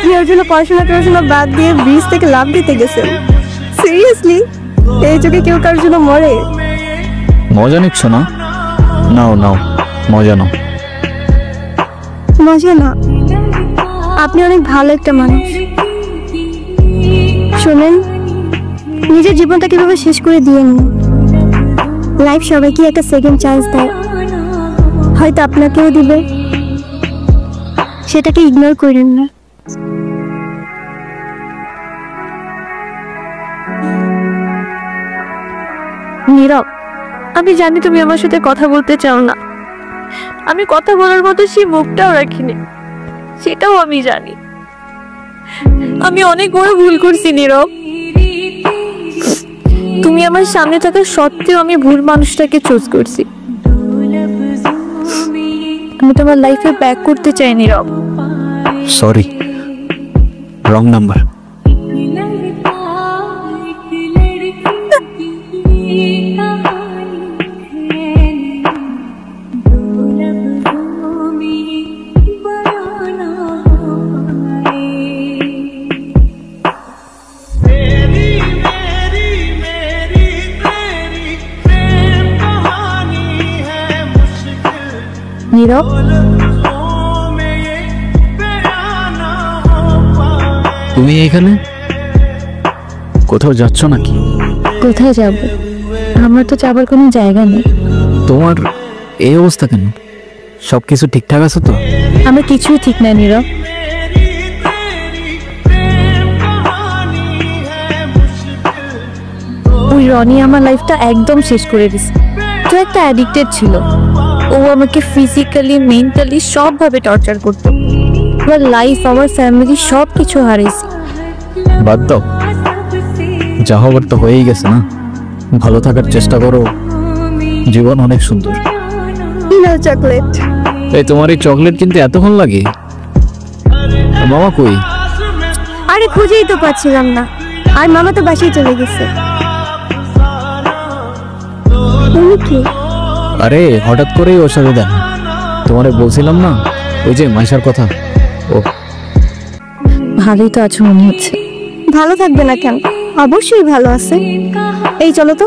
আপনি ওর জন্য পড়াশোনা বাদ দিয়ে ব্রিজ থেকে লাফ দিতে গেছেন। সিরিয়াসলি, এই যুগে কেউ কারোর জন্য মরে? মজা নিচ্ছ না? নাও নাও, মজা নাও। মজা না, আপনি অনেক ভালো একটা মানুষ। শোনেন, নিজের জীবনটা কিভাবে শেষ করে দিয়েন না। লাইফ সবাইকে একটা সেকেন্ড চান্স দেয়, হয়তো আপনাকেও দিবে, সেটাকে ইগনোর করেন না। নীরব, আমি জানি তুমি আমার সাথে কথা বলতে চাও না। আমি কথা বলার মতো সেই মুখটাও রাখিনি, সেটাও আমি জানি। আমি অনেক বড় ভুল করছি নীরব। তুমি আমার সামনে থাকা সত্ত্বেও আমি ভুল মানুষটাকে চুজ করছি। আমি তোমার লাইফে ব্যাক করতে চাই নীরব। Sorry, wrong number. নীরব, তুমি এখানে কোথাও যাচ্ছ নাকি? কোথায় যাব? আমার তো যাবার কোনো জায়গা নেই। তোমার এই অবস্থা কেন? সবকিছু ঠিকঠাক আছে তো? আমার কিছুই ঠিক না নীরব। ওই রনি আমার লাইফটা একদম শেষ করে দিছে। তো একটা অ্যাডিক্টেড ছিল, ও আমাকে ফিজিক্যালি মেন্টালি সবভাবে টর্চার করতো। আমার লাইফ, আমার ফ্যামিলি সব কিছু হারিয়েছি। বাদ দাও, যা হবার তো হয়েই গেছে না। ভালো থাকার চেষ্টা করো, জীবন অনেক সুন্দর। চকলেট। এই তোমার এই চকলেট কিনতে এতক্ষণ লাগে? মামা কই? আরে খুঁজেই তো পাচ্ছিলাম না, আর মামা তো বাসায় চলে গেছে। তুমি কি? আরে হঠাৎ করেই ওর সাথে দেন। তোমারে বলছিলাম না ওই যে মাইশার কথা। ও ভালোই তো আছো মনে হচ্ছে। ভালো থাকবে না কেন? অবশ্যই ভালো আছে। এই চলো তো।